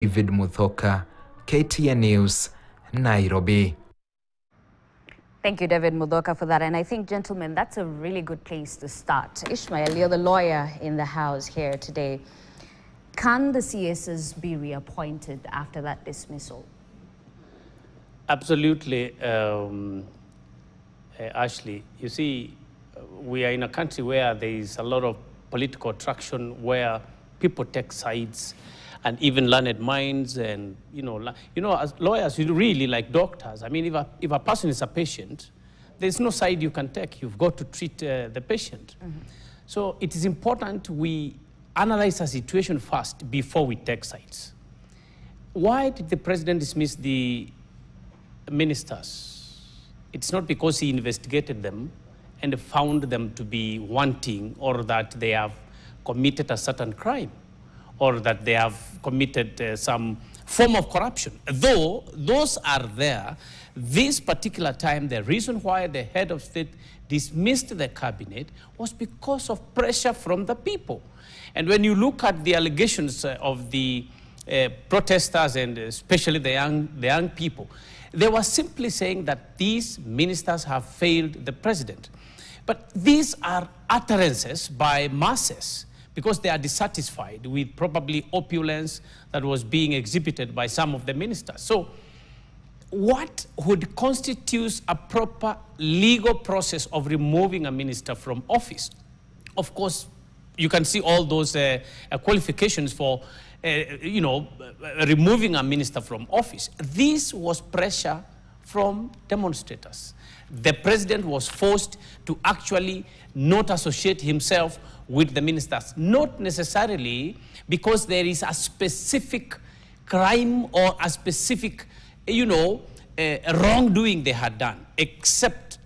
David Muthoka, KTN News, Nairobi. Thank you, David Muthoka, for that. And I think, gentlemen, that's a really good place to start. Ishmael, you're the lawyer in the house here today. Can the CSs be reappointed after that dismissal? Absolutely, Ashley. You see, we are in a country where there is a lot of political traction, where people take sides, and even learned minds, and as lawyers, you really, like doctors. I mean, if a person is a patient, there's no side you can take. You've got to treat the patient. Mm-hmm. So it is important we analyze a situation first before we take sides. Why did the president dismiss the ministers? It's not because he investigated them and found them to be wanting, or that they have committed a certain crime, or that they have committed some form of corruption. Though those are there, this particular time, the reason why the head of state dismissed the cabinet was because of pressure from the people. And when you look at the allegations of the protesters, and especially the young people, they were simply saying that these ministers have failed the president. But these are utterances by masses, because they are dissatisfied with probably opulence that was being exhibited by some of the ministers. So what would constitute a proper legal process of removing a minister from office? Of course, you can see all those qualifications for removing a minister from office. This was pressure from demonstrators. The president was forced to actually not associate himself with the ministers, not necessarily because there is a specific crime or a specific, wrongdoing they had done, except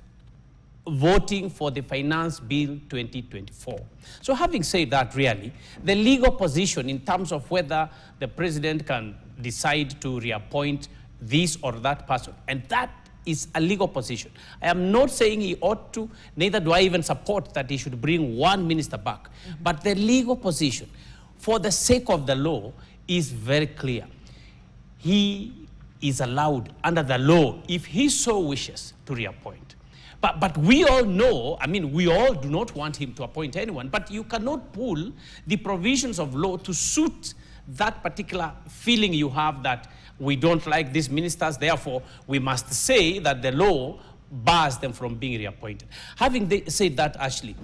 voting for the Finance Bill 2024. So having said that, really, the legal position in terms of whether the president can decide to reappoint this or that person, and that is a legal position. I am not saying he ought to, neither do I even support that he should bring one minister back. Mm-hmm. But the legal position, for the sake of the law, is very clear. He is allowed under the law, if he so wishes, to reappoint. But we all know, I mean, we all do not want him to appoint anyone, but you cannot pull the provisions of law to suit that particular feeling you have that we don't like these ministers, therefore we must say that the law bars them from being reappointed. Having said that, Ashley,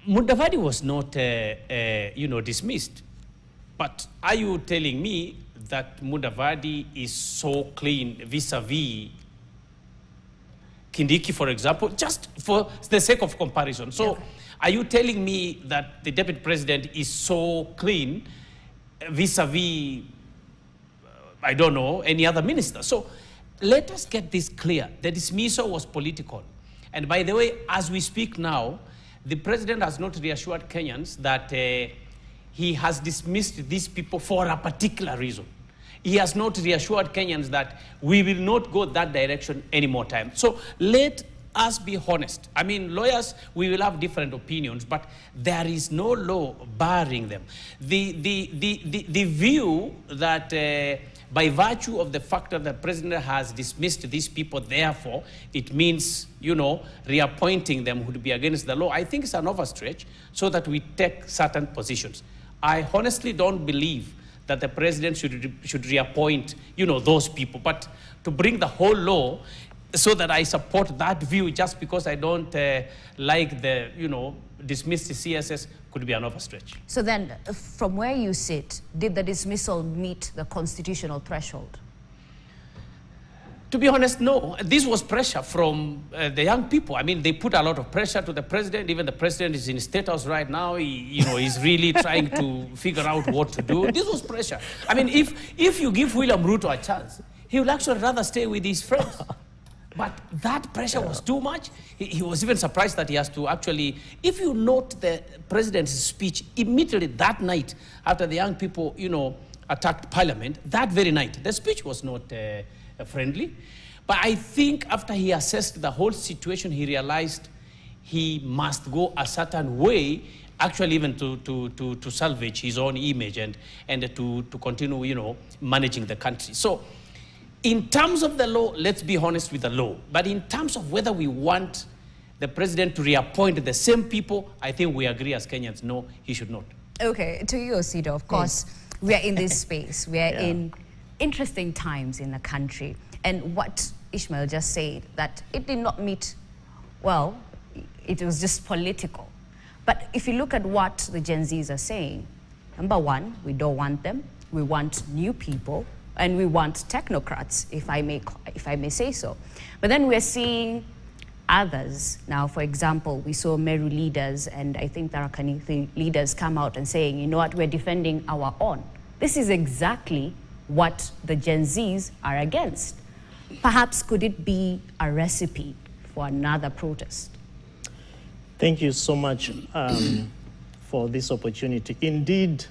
Mudavadi was not, dismissed. But are you telling me that Mudavadi is so clean vis-a-vis Kindiki, for example, just for the sake of comparison? So are you telling me that the deputy president is so clean vis-a-vis I don't know, any other minister? So let us get this clear. The dismissal was political. And by the way, as we speak now, the president has not reassured Kenyans that he has dismissed these people for a particular reason. He has not reassured Kenyans that we will not go that direction any more time. So let us be honest. I mean, lawyers, we will have different opinions, but there is no law barring them. The view that by virtue of the fact that the president has dismissed these people, therefore, it means, reappointing them would be against the law, I think it's an overstretch, so that we take certain positions. I honestly don't believe that the president should reappoint, those people. But to bring the whole law, so that I support that view just because I don't like the, dismissed CSS, could be an overstretch. So then, from where you sit, did the dismissal meet the constitutional threshold? To be honest, no. This was pressure from the young people. I mean, they put a lot of pressure to the president. Even the president is in State House right now. He's really trying to figure out what to do. This was pressure. I mean, if you give William Ruto a chance, he will actually rather stay with his friends. But that pressure was too much. He was even surprised that he has to actually, if you note the president's speech immediately that night after the young people, attacked parliament, that very night, the speech was not friendly. But I think after he assessed the whole situation, he realized he must go a certain way actually even to salvage his own image and to continue, you know, managing the country. So in terms of the law, let's be honest with the law. But in terms of whether we want the president to reappoint the same people, I think we agree as Kenyans, no, he should not. Okay, to you, Osido, of course, we are in this space. We are in interesting times in the country. And what Ishmael just said, that it did not meet, well, it was just political. But if you look at what the Gen Zs are saying, number one, we don't want them. We want new people. And we want technocrats, if I may say so. But then we're seeing others. Now, for example, we saw Meru leaders and I think Tharaka leaders come out and saying, you know what, we're defending our own. This is exactly what the Gen Zs are against. Perhaps could it be a recipe for another protest? Thank you so much for this opportunity. Indeed,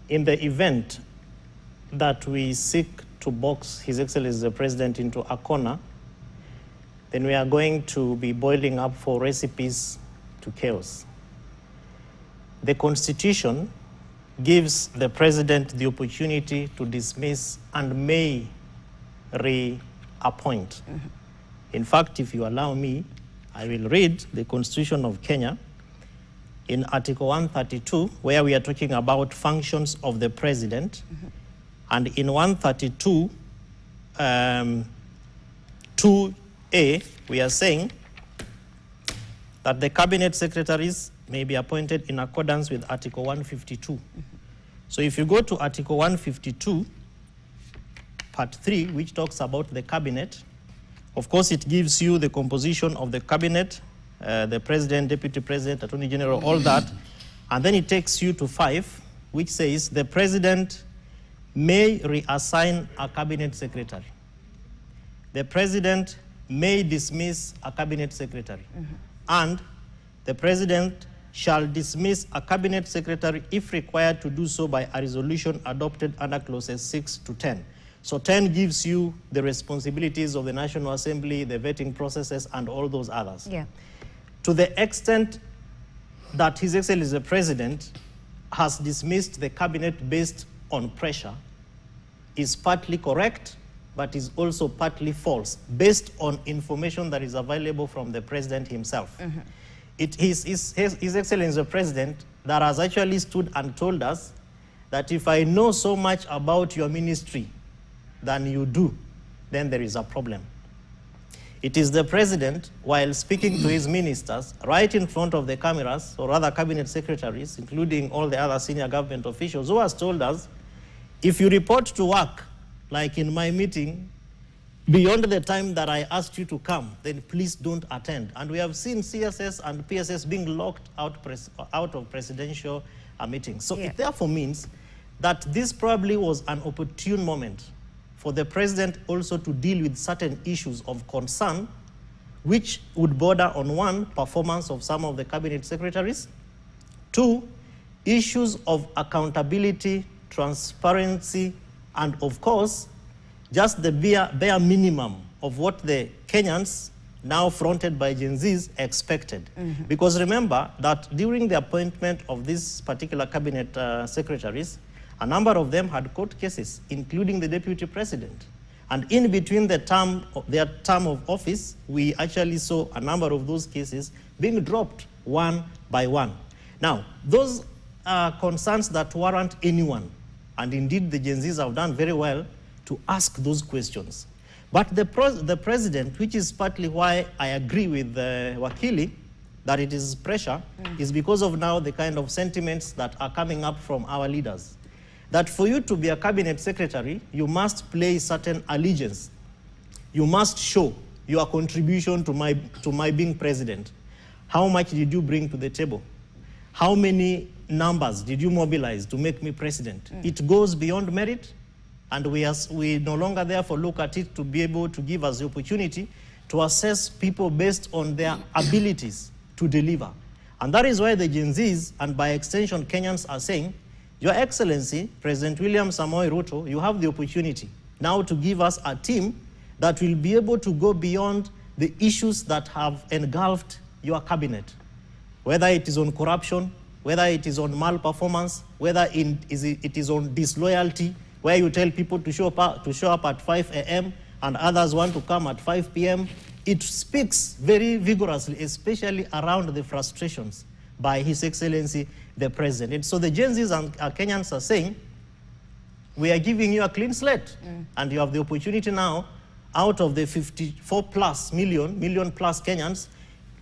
in the event that we seek to box His Excellency the President into a corner, then we are going to be boiling up for recipes to chaos. The Constitution gives the President the opportunity to dismiss and may reappoint. In fact, if you allow me, I will read the Constitution of Kenya in Article 132, where we are talking about functions of the President. And in 132, 2A, we are saying that the cabinet secretaries may be appointed in accordance with Article 152. So if you go to Article 152, Part 3, which talks about the cabinet, of course, it gives you the composition of the cabinet, the president, deputy president, attorney general, all that. And then it takes you to 5, which says the president may reassign a cabinet secretary. The president may dismiss a cabinet secretary. And the president shall dismiss a cabinet secretary if required to do so by a resolution adopted under clauses 6 to 10. So 10 gives you the responsibilities of the National Assembly, the vetting processes, and all those others. Yeah. To the extent that His Excellency the President has dismissed the cabinet based on pressure is partly correct, but is also partly false, based on information that is available from the President himself. It is His Excellency the President that has actually stood and told us that if I know so much about your ministry than you do, then there is a problem. It is the President, while speaking to his ministers, right in front of the cameras, or other cabinet secretaries, including all the other senior government officials, who has told us, if you report to work, like in my meeting, beyond the time that I asked you to come, then please don't attend. And we have seen CSS and PSS being locked out of presidential meetings. So it therefore means that this probably was an opportune moment for the President also to deal with certain issues of concern, which would border on 1, performance of some of the cabinet secretaries, 2, issues of accountability, transparency, and of course, just the bare minimum of what the Kenyans, now fronted by Gen Zs, expected. Because remember that during the appointment of these particular cabinet secretaries, a number of them had court cases, including the deputy president. And in between their term of office, we actually saw a number of those cases being dropped one by one. Now, those are concerns that warrant anyone. And indeed, the Gen Zs have done very well to ask those questions. But the president, which is partly why I agree with Wakili, that it is pressure, is because of now the kind of sentiments that are coming up from our leaders. That for you to be a cabinet secretary, you must play certain allegiance. You must show your contribution to my being president. How much did you bring to the table? How many numbers did you mobilize to make me president? It goes beyond merit, and we no longer therefore look at it to be able to give us the opportunity to assess people based on their abilities to deliver. And that is why the Gen Zs, and by extension Kenyans, are saying, Your Excellency, President William Samoei Ruto, you have the opportunity now to give us a team that will be able to go beyond the issues that have engulfed your cabinet. whether it is on corruption, whether it is on malperformance, whether it is on disloyalty, where you tell people to show up at 5 a.m. and others want to come at 5 p.m. It speaks very vigorously, especially around the frustrations by His Excellency, the President. And so the Gen Zs and Kenyans are saying, we are giving you a clean slate, and you have the opportunity now, out of the 54 plus million plus Kenyans,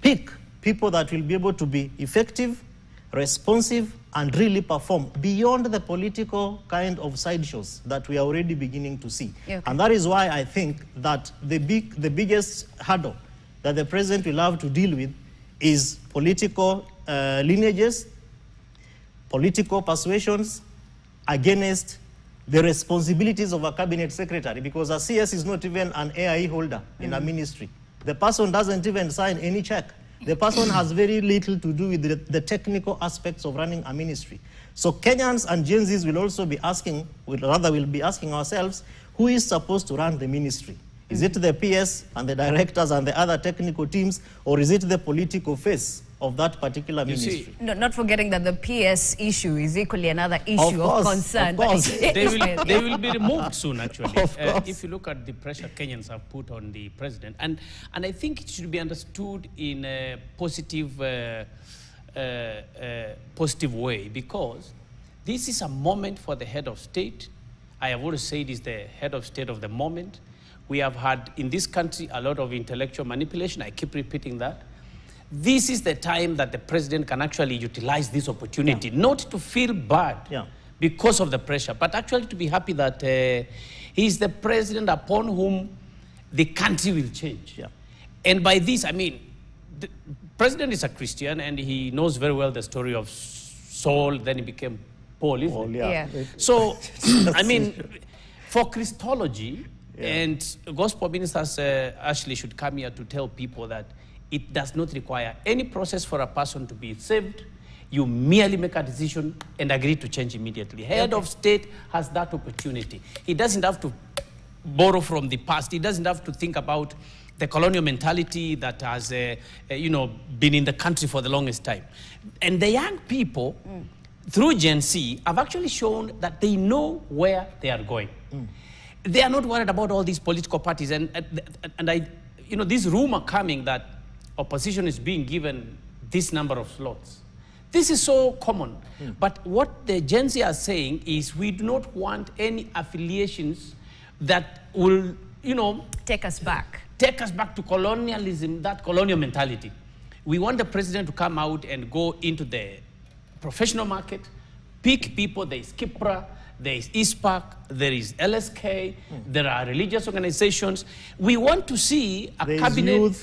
pick people that will be able to be effective, responsive, and really perform beyond the political kind of sideshows that we are already beginning to see. Okay. And that is why I think that the biggest hurdle that the President will have to deal with is political lineages, political persuasions against the responsibilities of a cabinet secretary, because a CS is not even an AIE holder in a ministry. The person doesn't even sign any check. The person has very little to do with the technical aspects of running a ministry. So Kenyans and Gen Zs will also be asking, we'll be asking ourselves, who is supposed to run the ministry? Is it the PS and the directors and the other technical teams, or is it the political face of that particular ministry? No, not forgetting that the PS issue is equally another issue of concern. Of course. They will be removed soon, actually. If you look at the pressure Kenyans have put on the president, and I think it should be understood in a positive way, because this is a moment for the head of state. I have always said he's the head of state of the moment. We have had in this country a lot of intellectual manipulation. I keep repeating that. This is the time that the president can actually utilize this opportunity, not to feel bad because of the pressure, but actually to be happy that he is the president upon whom the country will change. And by this, I mean, the president is a Christian, and he knows very well the story of Saul, then he became Paul, isn't it? So, I mean, for Christology, and gospel ministers actually should come here to tell people that it does not require any process for a person to be saved. You merely make a decision and agree to change immediately. Head of state has that opportunity. He doesn't have to borrow from the past. He doesn't have to think about the colonial mentality that has been in the country for the longest time. And the young people, through Gen Z, have actually shown that they know where they are going. They are not worried about all these political parties. And this rumor coming that opposition is being given this number of slots. This is so common. But what the Gen Z are saying is we do not want any affiliations that will, take us back. Take us back to colonialism, that colonial mentality. We want the president to come out and go into the professional market, pick people. There is KIPRA, there is ISPAC, there is LSK, there are religious organizations. We want to see a cabinet.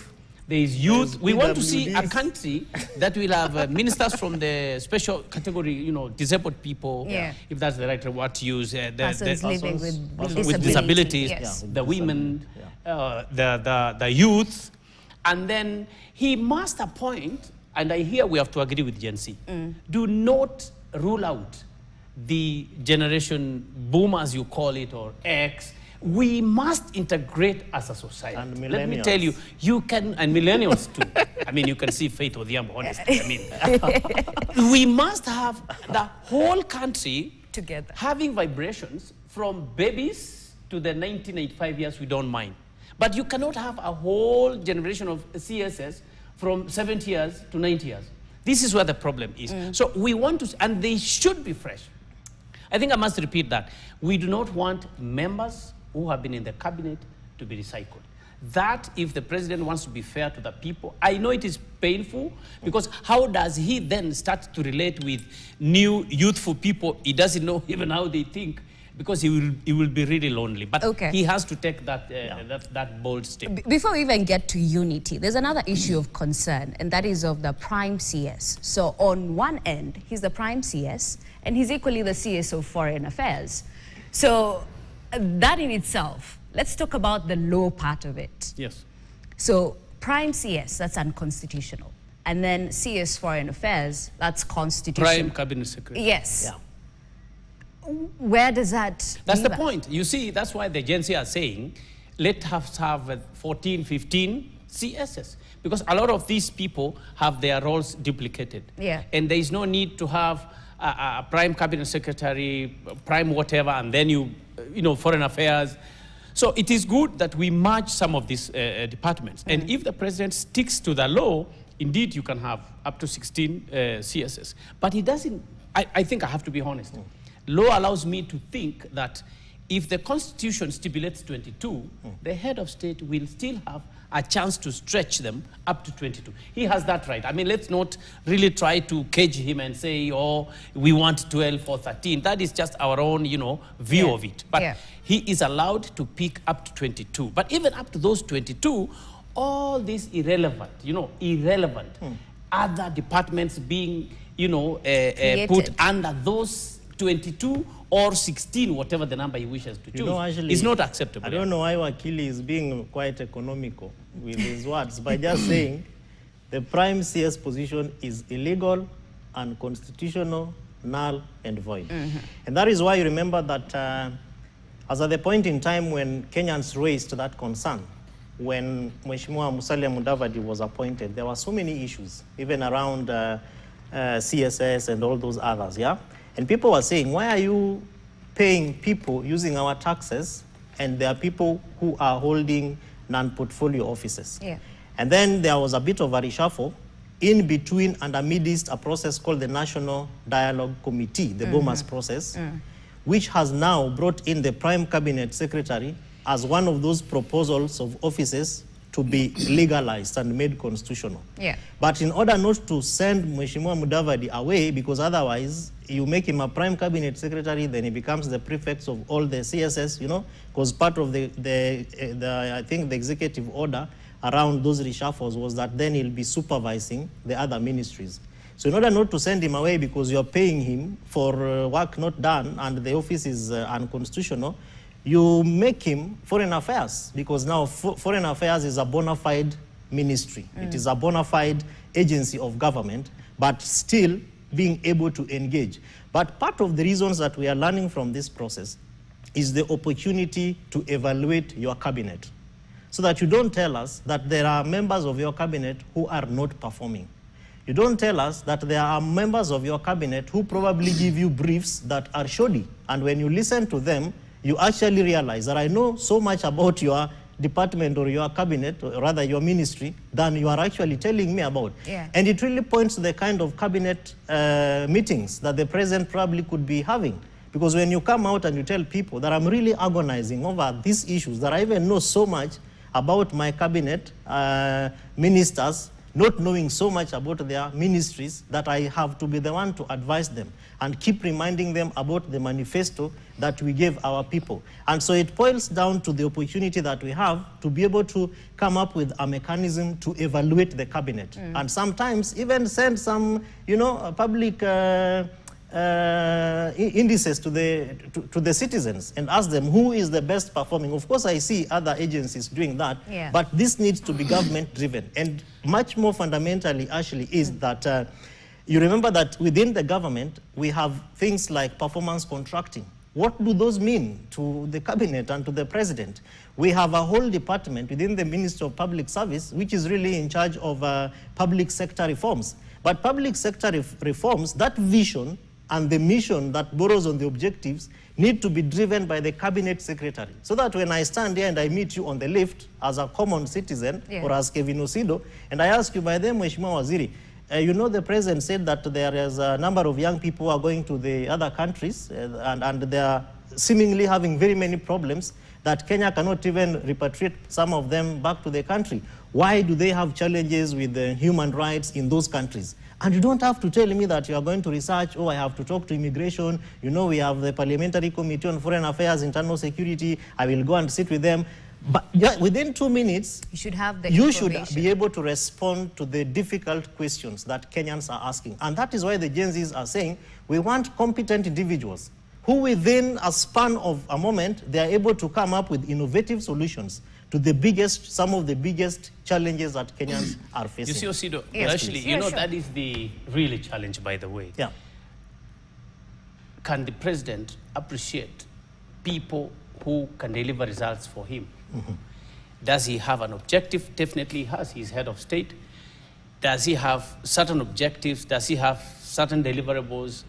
There is youth. We want to see a country that will have ministers from the special category, disabled people, if that's the right word to use. Persons living with disabilities, the women, the youth. And then he must appoint, and I hear we have to agree with Gen Z, do not rule out the generation boom, as you call it, or X. We must integrate as a society. And millennials. Let me tell you, you can, and millennials too. I mean, you can see Faith Odhiambo, honestly. I mean, we must have the whole country together, having vibrations from babies to the 1985 years, we don't mind. But you cannot have a whole generation of CSS from 70 years to 90 years. This is where the problem is. So we want to, and they should be fresh. I think I must repeat that. We do not want members who have been in the cabinet to be recycled. That, if the president wants to be fair to the people, I know it is painful, because how does he then start to relate with new youthful people? He doesn't know even how they think, because he will be really lonely. But he has to take that, that bold step. Before we even get to unity, there's another issue of concern, and that is of the prime CS. So on one end, he's the prime CS, and he's equally the CS of foreign affairs. So that in itself, let's talk about the low part of it. Yes. So prime CS, that's unconstitutional. And then CS foreign affairs, that's constitutional. Prime cabinet secretary. Yes. Where does that That's the point. You see, that's why the Gen Z are saying, let us have 14, 15 CSs. because a lot of these people have their roles duplicated. Yeah. And there is no need to have a prime cabinet secretary, prime whatever, and then you know, foreign affairs. So it is good that we merge some of these departments. And if the president sticks to the law, indeed you can have up to 16 CSS. But he doesn't, I think I have to be honest. Law allows me to think that if the Constitution stipulates 22, the head of state will still have a chance to stretch them up to 22. He has that right. I mean, let's not really try to cage him and say, oh, we want 12 or 13. That is just our own, you know, view of it. But he is allowed to pick up to 22. But even up to those 22, all these irrelevant, you know, other departments being, you know, put under those 22 or 16, whatever the number he wishes to choose, you know, actually, is not acceptable. I don't know why Wakili is being quite economical with his words by just saying the prime CS position is illegal, unconstitutional, null, and void. And that is why you remember that as at the point in time when Kenyans raised that concern, when Mheshimiwa Musalia Mudavadi was appointed, there were so many issues, even around CSS and all those others, yeah? And people were saying, why are you paying people using our taxes and there are people who are holding non-portfolio offices? Yeah. And then there was a bit of a reshuffle in between and amidst a process called the National Dialogue Committee, the BOMAS process, which has now brought in the Prime Cabinet Secretary as one of those proposals of offices to be legalized and made constitutional. Yeah. But in order not to send Mheshimiwa Mudavadi away, because otherwise you make him a prime cabinet secretary, then he becomes the prefect of all the CSS, you know, because part of the I think the executive order around those reshuffles was that then he'll be supervising the other ministries. So in order not to send him away because you're paying him for work not done and the office is unconstitutional, you make him foreign affairs, because now foreign affairs is a bona fide ministry. It is a bona fide agency of government, but still being able to engage. But part of the reasons that we are learning from this process is the opportunity to evaluate your cabinet, so that you don't tell us that there are members of your cabinet who are not performing. You don't tell us that there are members of your cabinet who probably give you briefs that are shoddy, and when you listen to them, you actually realize that I know so much about your department or your cabinet, or rather your ministry, than you are actually telling me about. Yeah. And it really points to the kind of cabinet meetings that the president probably could be having. Because when you come out and you tell people that I'm really agonizing over these issues, that I even know so much about my cabinet ministers, not knowing so much about their ministries, that I have to be the one to advise them and keep reminding them about the manifesto that we gave our people. And so it boils down to the opportunity that we have to be able to come up with a mechanism to evaluate the cabinet. And sometimes even send some, you know, public indices to the citizens and ask them who is the best performing. Of course, I see other agencies doing that, but this needs to be government driven. And much more fundamentally, actually, is that you remember that within the government, we have things like performance contracting. What do those mean to the cabinet and to the president? We have a whole department within the Ministry of Public Service, which is really in charge of public sector reforms. But public sector reforms, that vision and the mission that borrows on the objectives need to be driven by the cabinet secretary. So that when I stand here and I meet you on the lift as a common citizen or as Kevin Osido, and I ask you by the Mheshimiwa Waziri, you know, the president said that there is a number of young people who are going to the other countries and they are seemingly having very many problems, that Kenya cannot even repatriate some of them back to the country. Why do they have challenges with human rights in those countries? And you don't have to tell me that you are going to research, oh, I have to talk to immigration. You know, we have the Parliamentary Committee on Foreign Affairs, Internal Security. I will go and sit with them. But within 2 minutes, you should have the you should be able to respond to the difficult questions that Kenyans are asking. And that is why the Gen Zs are saying, we want competent individuals who within a span of a moment, they are able to come up with innovative solutions to some of the biggest challenges that Kenyans are facing. You see, Osido, yes, actually, you know, that is the really challenge, by the way. Yeah. Can the president appreciate people who can deliver results for him? Does he have an objective? Definitely he has. He's head of state. Does he have certain objectives? Does he have certain deliverables?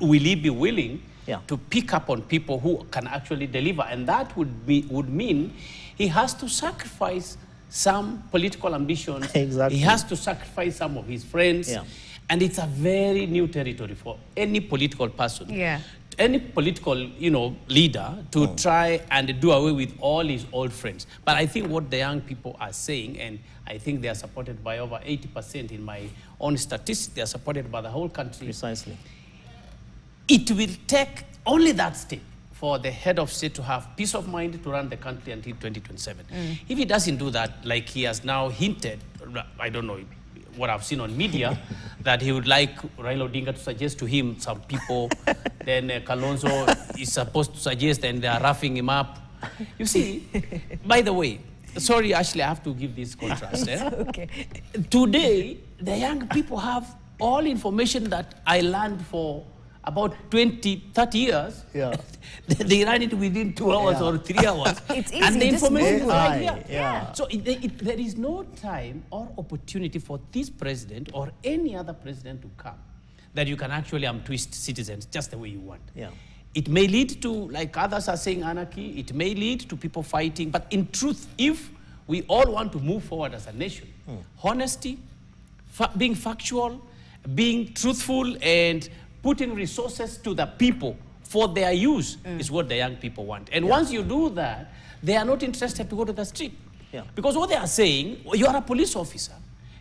Will he be willing to pick up on people who can actually deliver? And that would mean he has to sacrifice some political ambitions. Exactly. He has to sacrifice some of his friends. Yeah. And it's a very new territory for any political person. Yeah. Any political, leader to try and do away with all his old friends. But I think what the young people are saying, and I think they are supported by over 80% in my own statistics, they are supported by the whole country. Precisely. It will take only that step for the head of state to have peace of mind to run the country until 2027. If he doesn't do that, like he has now hinted, I don't know what I've seen on media, that he would like Raila Odinga to suggest to him some people, then Kalonzo is supposed to suggest, and they are roughing him up. You see, by the way, sorry, Ashley, I have to give this contrast. Okay. Today, the young people have all information that I learned for about 20, 30 years. Yeah. They run it within 2 hours or 3 hours. It's easy. And the information is right here. Yeah. So there is no time or opportunity for this president or any other president to come that you can actually twist citizens just the way you want. Yeah. It may lead to, like others are saying, anarchy. It may lead to people fighting. But in truth, if we all want to move forward as a nation, honesty, being factual, being truthful, and putting resources to the people for their use is what the young people want. And once you do that, they are not interested to go to the street. Yeah. Because what they are saying, you are a police officer,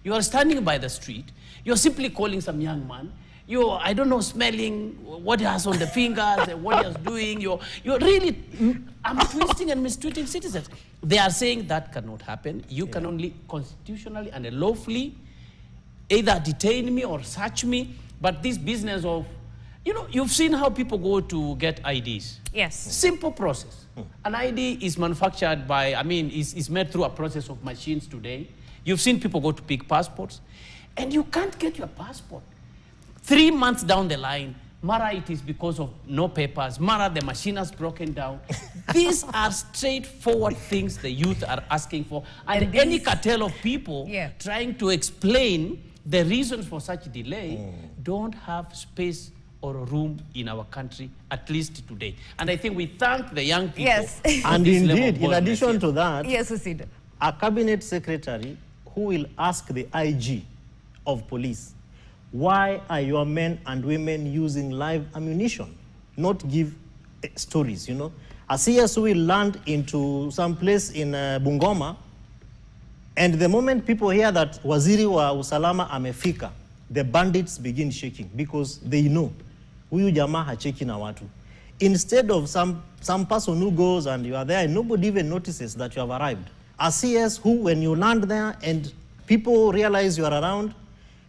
you are standing by the street, you're simply calling some young man, you're, I don't know, smelling what he has on the fingers and what he is doing, you're really twisting and mistreating citizens. They are saying that cannot happen. You can only constitutionally and lawfully either detain me or search me. But this business of, you've seen how people go to get IDs. Yes. Simple process. An ID is manufactured by, is made through a process of machines today. You've seen people go to pick passports, and you can't get your passport. 3 months down the line, Mara, it is because of no papers. Mara, the machine has broken down. These are straightforward things the youth are asking for. And any cartel of people trying to explain the reasons for such delay don't have space or room in our country, at least today. And I think we thank the young people. Yes. And indeed, in addition to that, a cabinet secretary who will ask the IG of police, why are your men and women using live ammunition? Not give stories, A CS will land into some place in Bungoma, and the moment people hear that Waziri wa Usalama amefika, the bandits begin shaking because they know huyu jamaa hacheki na watu. Instead of some person who goes and you are there and nobody even notices that you have arrived. A CS who, when you land there and people realize you are around,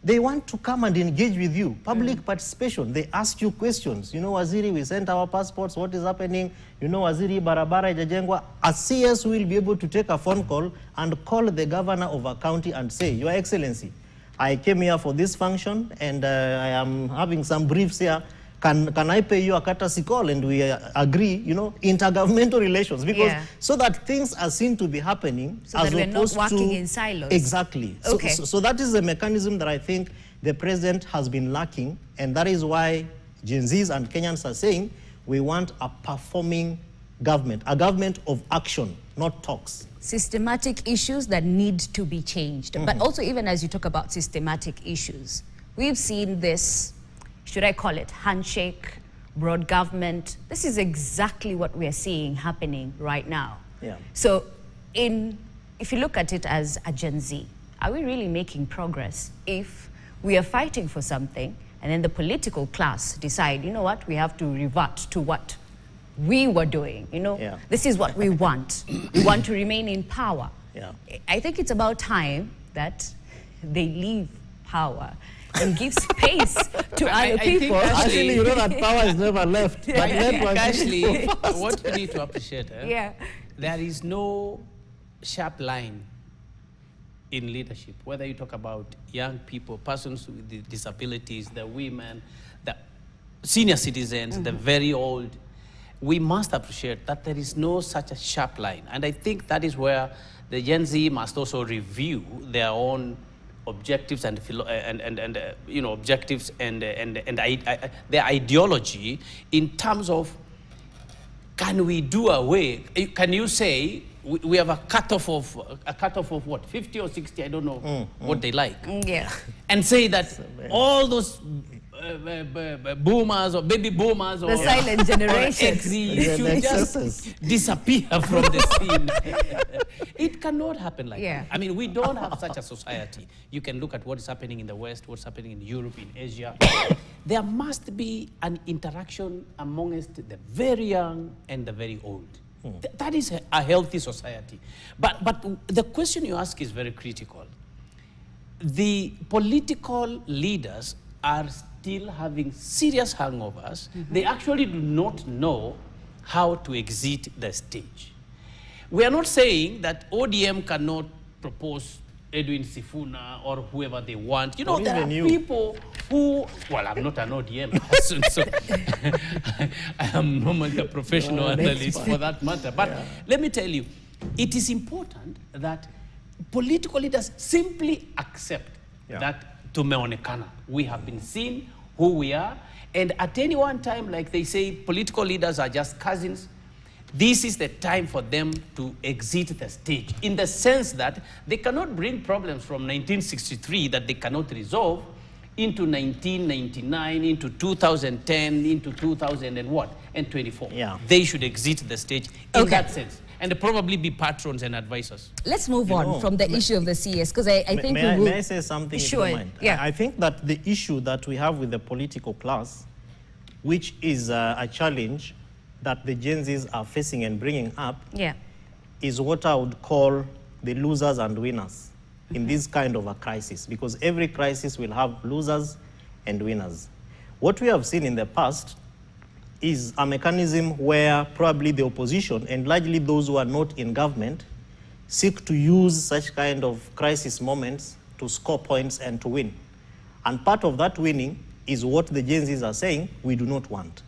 they want to come and engage with you. Public participation. They ask you questions. Waziri, we sent our passports. What is happening? Waziri, barabara ijajengwa. A CS will be able to take a phone call and call the governor of a county and say, Your Excellency, I came here for this function and I am having some briefs here. Can I pay you a courtesy call? And we agree, intergovernmental relations. Because so that things are seen to be happening so as that opposed we're not working to in silos. Exactly. Okay. So that is a mechanism that I think the president has been lacking, and that is why Gen Zs and Kenyans are saying we want a performing government, a government of action, not talks. Systematic issues that need to be changed. But also, even as you talk about systematic issues, we've seen this, should I call it handshake, broad government? This is exactly what we are seeing happening right now. Yeah. So if you look at it as a Gen Z, are we really making progress if we are fighting for something and then the political class decide, what, we have to revert to what we were doing, This is what we want. We want to remain in power. Yeah. I think it's about time that they leave power and give space to other people. Actually, that power is never left. Actually, what we need to appreciate, there is no sharp line in leadership, whether you talk about young people, persons with disabilities, the women, the senior citizens, the very old. we must appreciate that there is no such a sharp line. And I think that is where the Gen Z must also review their own objectives and you know, objectives and their ideology in terms of, can we do away? Can you say we have a cutoff of what, 50 or 60? I don't know what they like. Yeah. And say that all those boomers or baby boomers or the silent generation should just disappear from the scene. It cannot happen like that. I mean, we don't have such a society. You can look at what is happening in the West, what's happening in Europe, in Asia. There must be an interaction amongst the very young and the very old. That is a healthy society. But the question you ask is very critical. The political leaders are still having serious hangovers. They actually do not know how to exit the stage. We are not saying that ODM cannot propose Edwin Sifuna or whoever they want. You know, there are people who, well, I'm not an ODM person, so I am normally a professional analyst for that matter. But let me tell you, it is important that political leaders simply accept that tumeonekana. We have been seen who we are, and at any one time, like they say, political leaders are just cousins. This is the time for them to exit the stage, in the sense that they cannot bring problems from 1963 that they cannot resolve into 1999, into 2010, into 2024. They should exit the stage in that sense, and probably be patrons and advisors. Let's move on from the issue of the CS, because I think may I say something? Sure. If you don't mind? Yeah. I think that the issue that we have with the political class, which is a challenge that the Gen Zs are facing and bringing up, is what I would call the losers and winners in this kind of a crisis, because every crisis will have losers and winners. What we have seen in the past is a mechanism where probably the opposition, and largely those who are not in government, seek to use such kind of crisis moments to score points and to win. And part of that winning is what the Gen Zs are saying we do not want.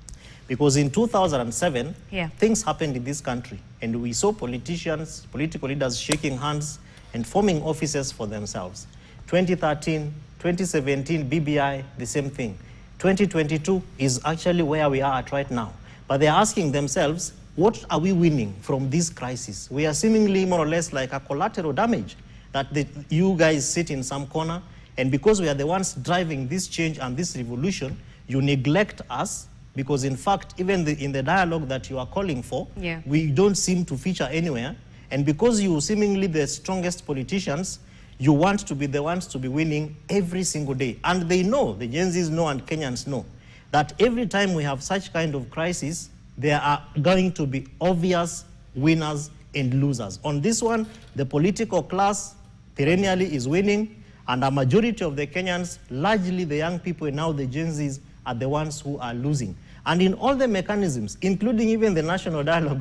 Because in 2007, things happened in this country, and we saw politicians, political leaders shaking hands and forming offices for themselves. 2013, 2017, BBI, the same thing. 2022 is actually where we are at right now. But they're asking themselves, what are we winning from this crisis? We are seemingly more or less like a collateral damage, that you guys sit in some corner, and because we are the ones driving this change and this revolution, you neglect us, because in fact, even in the dialogue that you are calling for, we don't seem to feature anywhere. And because you seemingly the strongest politicians, you want to be the ones to be winning every single day. And they know, the Gen Zs know and Kenyans know, that every time we have such kind of crisis, there are going to be obvious winners and losers. On this one, the political class perennially is winning, and a majority of the Kenyans, largely the young people and now the Gen Zs, are the ones who are losing. And in all the mechanisms, including even the National Dialogue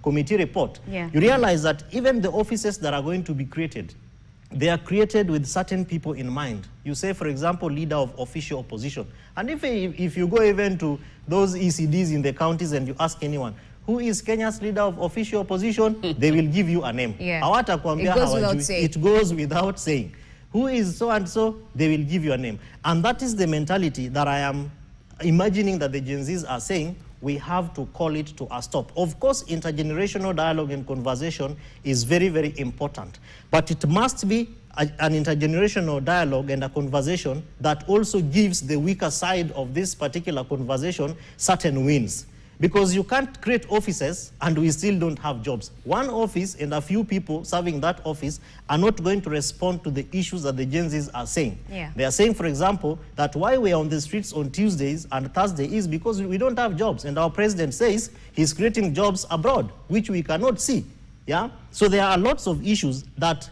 Committee report, you realize that even the offices that are going to be created, they are created with certain people in mind. You say, for example, leader of official opposition. And if you go even to those ECDs in the counties and you ask anyone, who is Kenya's leader of official opposition, they will give you a name. It goes without saying. It goes without saying. Who is so-and-so, they will give you a name. And that is the mentality that I am imagining that the Gen Zs are saying, we have to call it to a stop. Of course, intergenerational dialogue and conversation is very, very important. But it must be an intergenerational dialogue and a conversation that also gives the weaker side of this particular conversation certain wins. Because you can't create offices and we still don't have jobs. One office and a few people serving that office are not going to respond to the issues that the Gen Zs are saying. They are saying, for example, that why we are on the streets on Tuesdays and Thursdays is because we don't have jobs. And our president says he's creating jobs abroad, which we cannot see. So there are lots of issues that,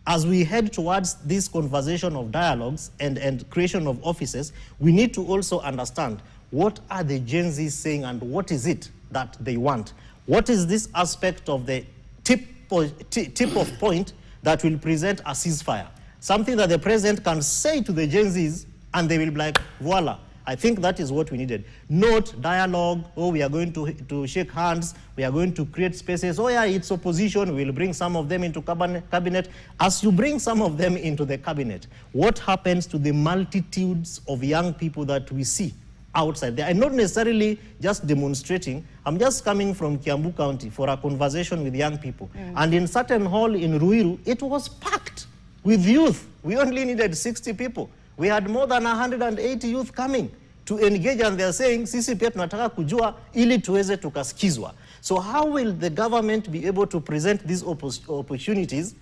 as we head towards this conversation of dialogues and creation of offices, we need to also understand what are the Gen Zs saying and what is it that they want? What is this aspect of the tip of point that will present a ceasefire? Something that the president can say to the Gen Zs and they will be like, voila, I think that is what we needed. Not dialogue, oh, we are going to shake hands, we are going to create spaces, oh yeah, it's opposition, we'll bring some of them into cabinet. As you bring some of them into the cabinet, what happens to the multitudes of young people that we see outside? They are not necessarily just demonstrating. I'm just coming from Kiambu County for a conversation with young people. And in certain hall in Ruiru, it was packed with youth. We only needed 60 people. We had more than 180 youth coming to engage, and they're saying, sisi pia tunataka kujua ili tuweze tukasikizwa. So how will the government be able to present these opportunities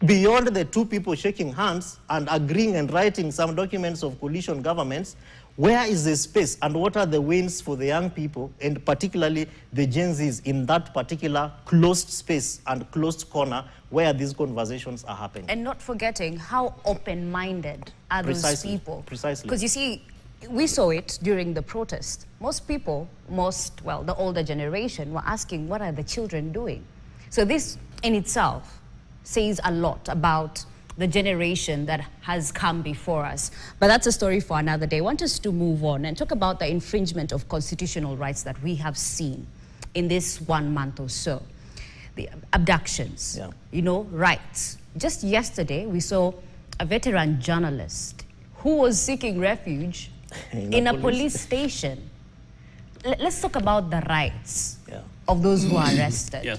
beyond the two people shaking hands and agreeing and writing some documents of coalition governments? Where is the space and what are the wins for the young people, and particularly the Gen Zs in that particular closed space and closed corner where these conversations are happening? And not forgetting how open-minded are those people. Precisely. Because you see, we saw it during the protest. Most people, well, the older generation were asking, what are the children doing? So this in itself says a lot about the generation that has come before us. But that's a story for another day. I want us to move on and talk about the infringement of constitutional rights that we have seen in this 1 month or so. The abductions, you know, rights. Just yesterday, we saw a veteran journalist who was seeking refuge in a police station. Let's talk about the rights of those who are arrested. Yeah.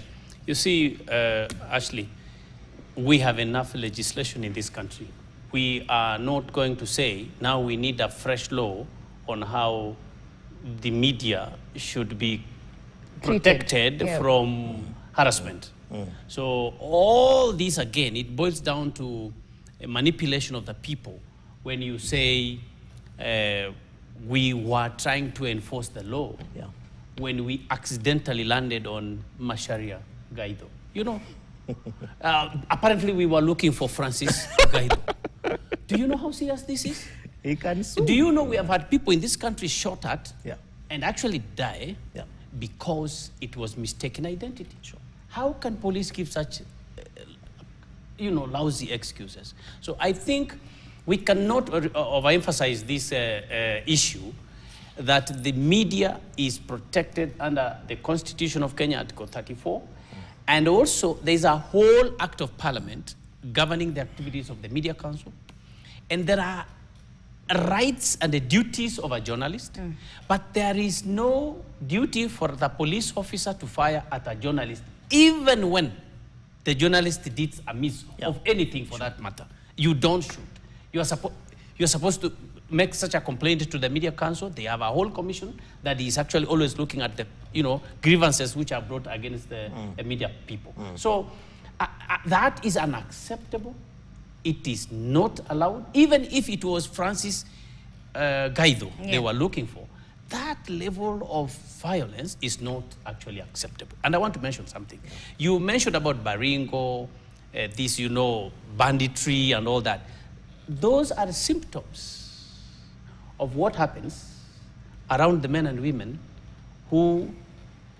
You see, Ashley, we have enough legislation in this country. We are not going to say, now we need a fresh law on how the media should be protected from harassment. So all this, again, it boils down to a manipulation of the people. When you say we were trying to enforce the law, when we accidentally landed on Macharia Gaido, you know, apparently we were looking for Francis Gaido. Do you know how serious this is? He can sue. Do you know we have had people in this country shot at and actually die because it was mistaken identity? Sure. How can police give such, you know, lousy excuses? So I think we cannot overemphasize this issue that the media is protected under the Constitution of Kenya, Article 34. And also, there's a whole Act of Parliament governing the activities of the Media Council. And there are rights and the duties of a journalist, but there is no duty for the police officer to fire at a journalist, even when the journalist did a miss of anything for that matter. You don't shoot. You're supposed to make such a complaint to the Media Council. They have a whole commission that is actually always looking at the, you know, grievances which are brought against the media people. So that is unacceptable. It is not allowed. Even if it was Francis Gaido they were looking for, that level of violence is not actually acceptable. And I want to mention something. You mentioned about Baringo, this, you know, banditry and all that. Those are symptoms of what happens around the men and women who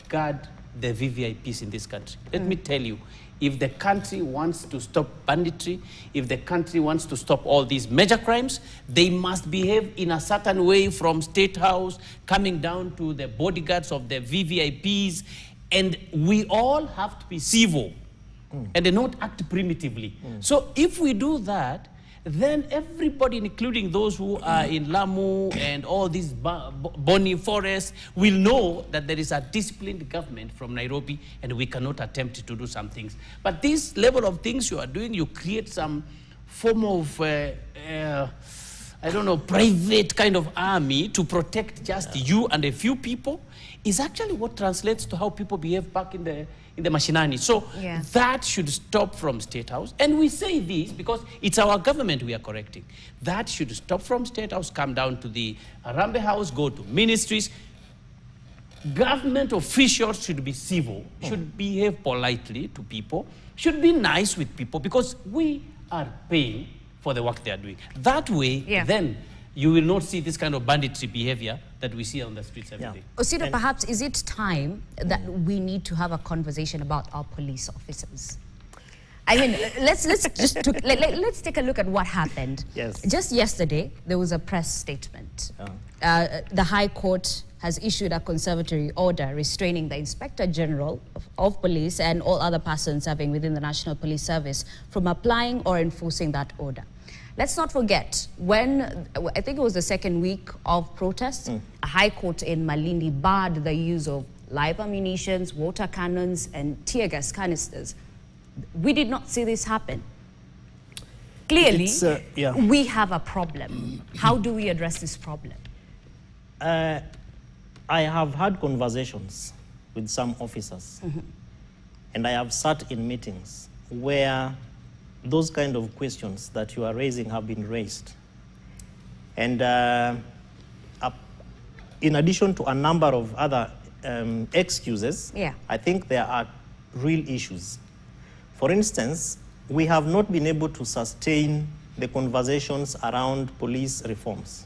guard the VVIPs in this country. Let me tell you, if the country wants to stop banditry, if the country wants to stop all these major crimes, they must behave in a certain way from State House, coming down to the bodyguards of the VVIPs, and we all have to be civil and not act primitively. So if we do that, then everybody, including those who are in Lamu and all these Boni forests, will know that there is a disciplined government from Nairobi and we cannot attempt to do some things. But this level of things you are doing, you create some form of, I don't know, private kind of army to protect just you and a few people, is actually what translates to how people behave back in the mashinani. So that should stop from State House. And we say this because it's our government we are correcting. That should stop from State House, come down to the Harambee House, go to ministries. Government officials should be civil, should behave politely to people, should be nice with people, because we are paying for the work they are doing. That way, then you will not see this kind of banditry behavior that we see on the streets every day. Osido, perhaps is it time that we need to have a conversation about our police officers? I mean, let's take a look at what happened. Yes. Just yesterday, there was a press statement. The High Court has issued a conservatory order restraining the Inspector General of Police and all other persons serving within the National Police Service from applying or enforcing that order. Let's not forget, when, I think it was the second week of protests, a High Court in Malindi barred the use of live ammunitions, water cannons, and tear gas canisters. We did not see this happen. Clearly, we have a problem. How do we address this problem? I have had conversations with some officers, and I have sat in meetings where those kind of questions that you are raising have been raised. And in addition to a number of other excuses, I think there are real issues. For instance, we have not been able to sustain the conversations around police reforms.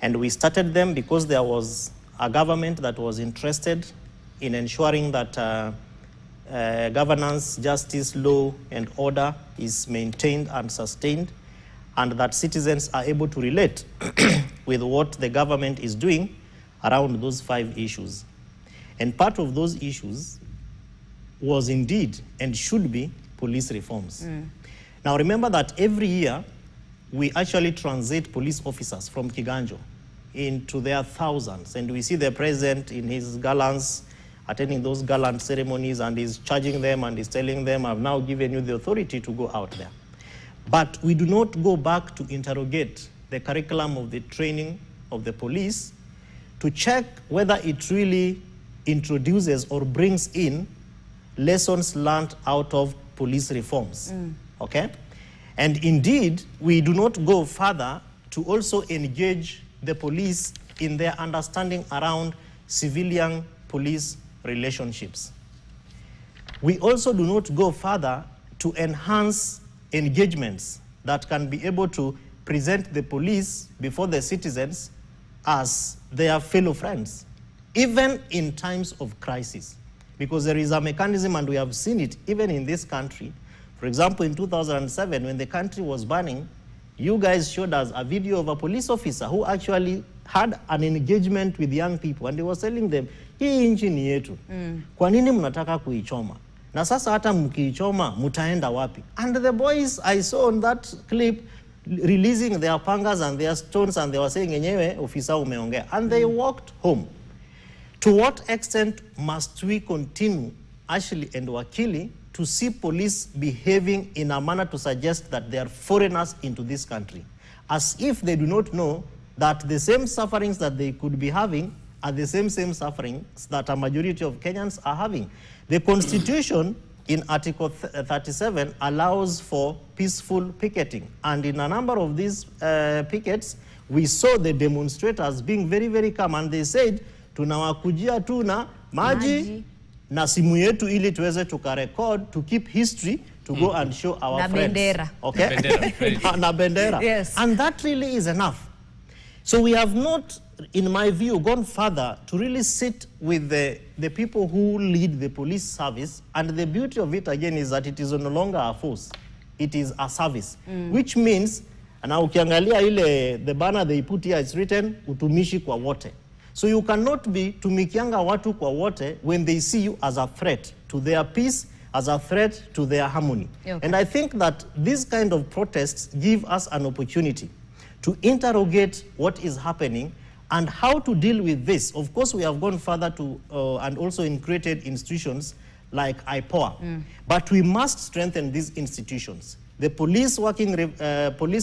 And we started them because there was a government that was interested in ensuring that governance, justice, law, and order is maintained and sustained, and that citizens are able to relate with what the government is doing around those 5 issues. And part of those issues was indeed and should be police reforms. Now remember that every year we actually transit police officers from Kiganjo into their thousands, and we see the president in his gallants attending those gallant ceremonies, and he's charging them and he's telling them, I've now given you the authority to go out there. But we do not go back to interrogate the curriculum of the training of the police to check whether it really introduces or brings in lessons learned out of police reforms, okay? And indeed, we do not go further to also engage the police in their understanding around civilian-police relationships. We also do not go further to enhance engagements that can be able to present the police before the citizens as their fellow friends, even in times of crisis. Because there is a mechanism, and we have seen it even in this country. For example, in 2007, when the country was burning, you guys showed us a video of a police officer who actually had an engagement with young people, and he was telling them, hii nchi ni yetu. Kwa nini mnataka kuichoma? Na sasa hata mkiichoma, mutaenda wapi? And the boys I saw on that clip releasing their pangas and their stones, and they were saying, enyewe, ofisa umeongea. And they walked home. To what extent must we continue, Ashley and Wakili, to see police behaving in a manner to suggest that they are foreigners into this country, as if they do not know that the same sufferings that they could be having are the same sufferings that a majority of Kenyans are having? The Constitution in Article 37 allows for peaceful picketing, and in a number of these pickets, we saw the demonstrators being very, very calm, and they said, tunawakujia tu na maji na simu yetu ili tuweze tukarecord, to keep history, to go and show our na friends. Bendera. Okay? Na bendera. Yes. And that really is enough. So we have not, in my view, gone further to really sit with the people who lead the police service. And the beauty of it, again, is that it is no longer a force. It is a service, which means, na ukiangalia ile, the banner they put here, it's written, utumishi kwa wote. So you cannot be tumikianga watu kwa wote when they see you as a threat to their peace, as a threat to their harmony. Okay. And I think that these kind of protests give us an opportunity to interrogate what is happening and how to deal with this. Of course, we have gone further to, and also created institutions like IPOA. But we must strengthen these institutions. The police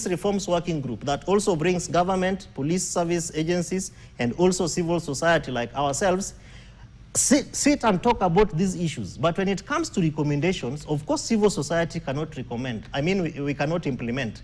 reforms working group that also brings government, police service agencies, and also civil society like ourselves, sit and talk about these issues. But when it comes to recommendations, of course, civil society cannot recommend. I mean, we cannot implement.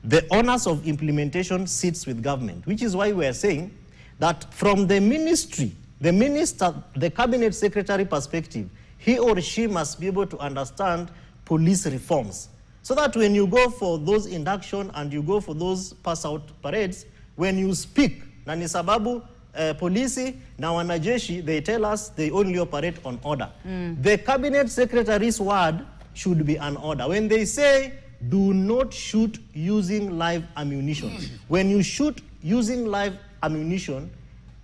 The onus of implementation sits with government, which is why we are saying that from the ministry, the minister, the cabinet secretary perspective, he or she must be able to understand police reforms. So that when you go for those induction and you go for those pass-out parades, when you speak, na ni sababu polisi na wanajeshi, they tell us they only operate on order. The cabinet secretary's word should be an order. When they say, do not shoot using live ammunition, when you shoot using live ammunition,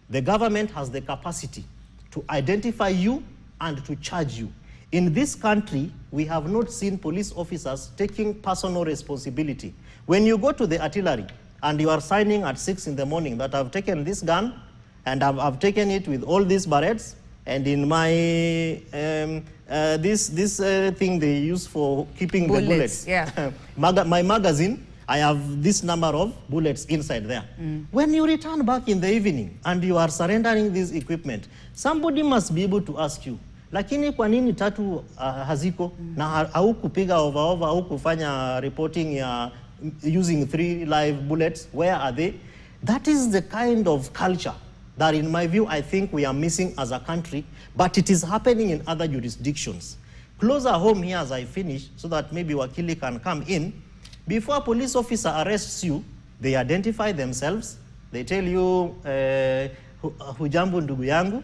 the government has the capacity to identify you and to charge you. In this country, we have not seen police officers taking personal responsibility. When you go to the artillery and you are signing at 6 in the morning that I've taken this gun and I've taken it with all these barrels, and in my this thing they use for keeping the bullets, yeah. my magazine, I have this number of bullets inside there. When you return back in the evening and you are surrendering this equipment, somebody must be able to ask you, lakini kwa nini tatu haziko na haukupiga over haukufanya reporting ya using 3 live bullets, where are they? That is the kind of culture that, in my view, I think we are missing as a country, but it is happening in other jurisdictions. Closer home here as I finish, so that maybe Wakili can come in. Before a police officer arrests you, they identify themselves. They tell you, hujambo ndugu yangu,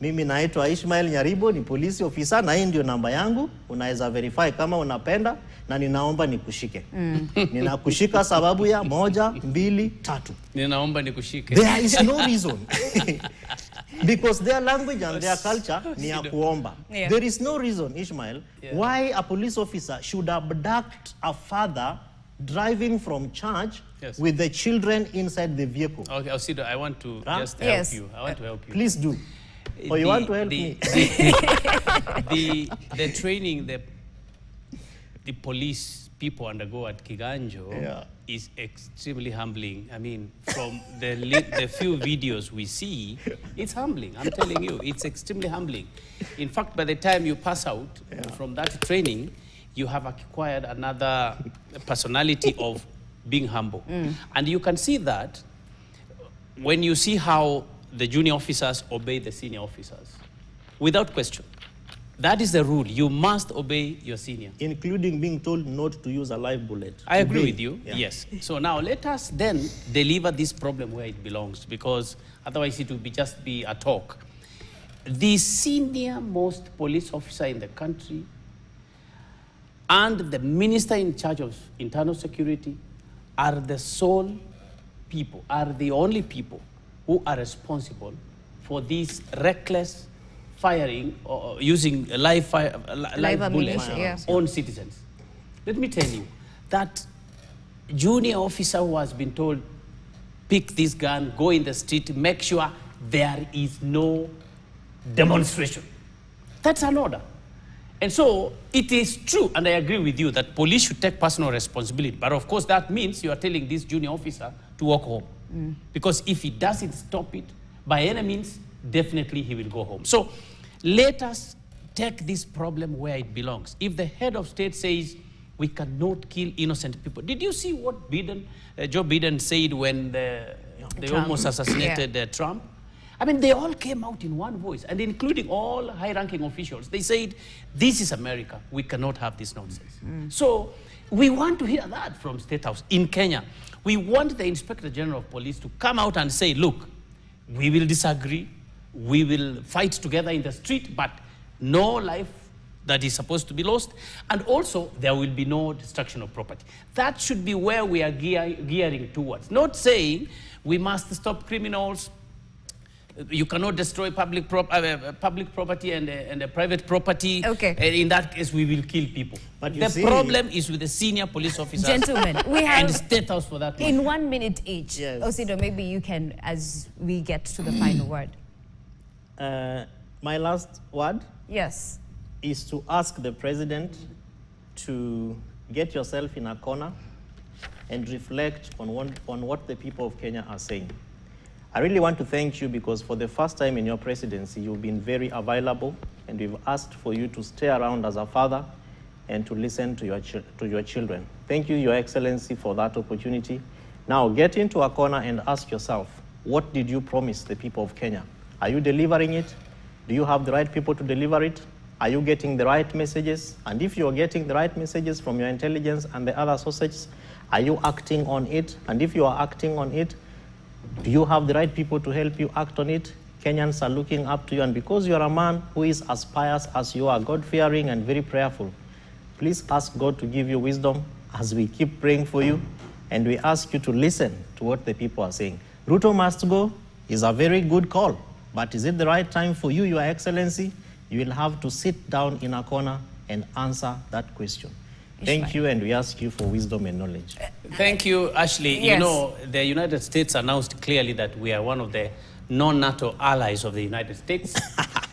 mimi naitwa Ishmael Nyaribo, ni police officer, na hii ndio namba yangu, unaweza verify kama unapenda, na ninaomba nikushike. Ninakushika sababu ya 1, 2, 3. Ninaomba nikushike. There is no reason. Because their language and their culture ni ya kuomba. Yeah. There is no reason, Ishmael, why a police officer should abduct a father driving from church with the children inside the vehicle. Okay, Osido, I want to just help Yes. you. I want to help you. Please do. Or you want to help me? The training the police people undergo at Kiganjo is extremely humbling. I mean, from the few videos we see, it's humbling. I'm telling you, it's extremely humbling. In fact, by the time you pass out from that training, you have acquired another personality of being humble. And you can see that when you see how the junior officers obey the senior officers, without question. That is the rule. You must obey your senior. Including being told not to use a live bullet. I agree with you, yes. So now let us then deliver this problem where it belongs, because otherwise it will just be a talk. The senior most police officer in the country and the minister in charge of internal security are the sole people, are the only people who are responsible for this reckless firing or using live bullets on citizens. Let me tell you that junior officer who has been told, pick this gun, go in the street, make sure there is no demonstration. That's an order. And so it is true, and I agree with you, that police should take personal responsibility. But of course, that means you are telling this junior officer to walk home. Because if he doesn't stop it, by any means, definitely he will go home. So let us take this problem where it belongs. If the head of state says we cannot kill innocent people, did you see what Joe Biden said when they almost assassinated Trump? I mean, they all came out in one voice, and including all high-ranking officials. They said, this is America. We cannot have this nonsense. So we want to hear that from State House. In Kenya, we want the Inspector General of Police to come out and say, look, we will disagree. We will fight together in the street, but no life that is supposed to be lost. And also, there will be no destruction of property. That should be where we are gearing towards. Not saying we must stop criminals. You cannot destroy public property and private property. Okay. In that case, we will kill people. But the problem is with the senior police officers. Gentlemen, we have and State House for that. In 1 minute each. Yes. Osido, maybe you can, as we get to the final word. My last word is to ask the president to get yourself in a corner and reflect on what the people of Kenya are saying. I really want to thank you, because for the first time in your presidency, you've been very available, and we've asked for you to stay around as a father and to listen to your children. Thank you, Your Excellency, for that opportunity. Now get into a corner and ask yourself, what did you promise the people of Kenya? Are you delivering it? Do you have the right people to deliver it? Are you getting the right messages? And if you're getting the right messages from your intelligence and the other sources, are you acting on it? And if you are acting on it, do you have the right people to help you act on it? Kenyans are looking up to you, and because you're a man who is as pious as you are, God-fearing and very prayerful, Please ask God to give you wisdom as we keep praying for you, and we ask you to listen to what the people are saying. Ruto must go is a very good call, but is it the right time for you, Your Excellency? You will have to sit down in a corner and answer that question. Thank you, and we ask you for wisdom and knowledge. Thank you, Ashley. Yes. You know, the United States announced clearly that we are one of the non-NATO allies of the United States.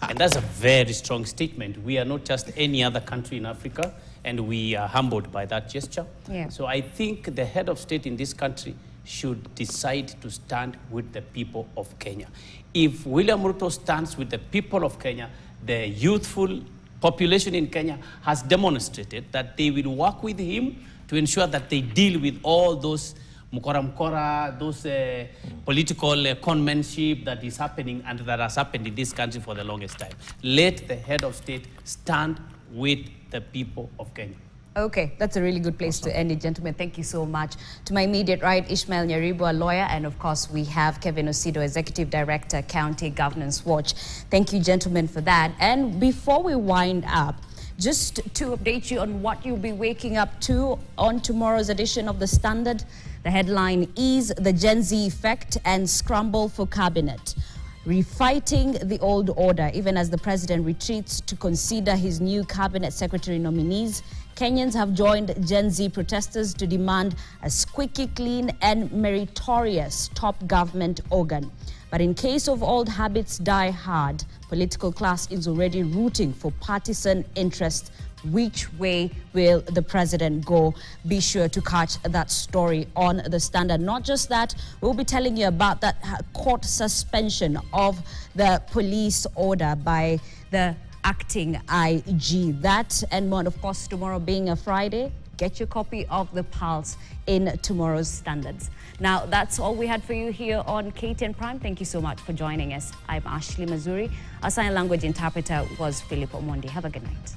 And that's a very strong statement. We are not just any other country in Africa, and we are humbled by that gesture. Yeah. So I think the head of state in this country should decide to stand with the people of Kenya. If William Ruto stands with the people of Kenya, the youthful population in Kenya has demonstrated that they will work with him to ensure that they deal with all those mukora, those political conmanship that is happening and that has happened in this country for the longest time. Let the head of state stand with the people of Kenya. Okay, that's a really good place to end it, gentlemen. Thank you so much. To my immediate right, Ishmael Nyaribo, a lawyer, and of course we have Kevin Osido, Executive Director, County Governance Watch. Thank you, gentlemen, for that. And before we wind up, just to update you on what you'll be waking up to on tomorrow's edition of The Standard, the headline is The Gen Z Effect and Scramble for Cabinet. Refighting the old order, even as the president retreats to consider his new cabinet secretary nominees, Kenyans have joined Gen Z protesters to demand a squeaky clean and meritorious top government organ. But in case of old habits die hard, political class is already rooting for partisan interest. Which way will the president go? Be sure to catch that story on The Standard. Not just that, we'll be telling you about that court suspension of the police order by the acting IG. That and more, of course, tomorrow being a Friday, get your copy of The Pulse in tomorrow's Standards. Now, that's all we had for you here on KTN Prime. Thank you so much for joining us. I'm Ashley Mazuri. Our sign language interpreter was Philip Omondi. Have a good night.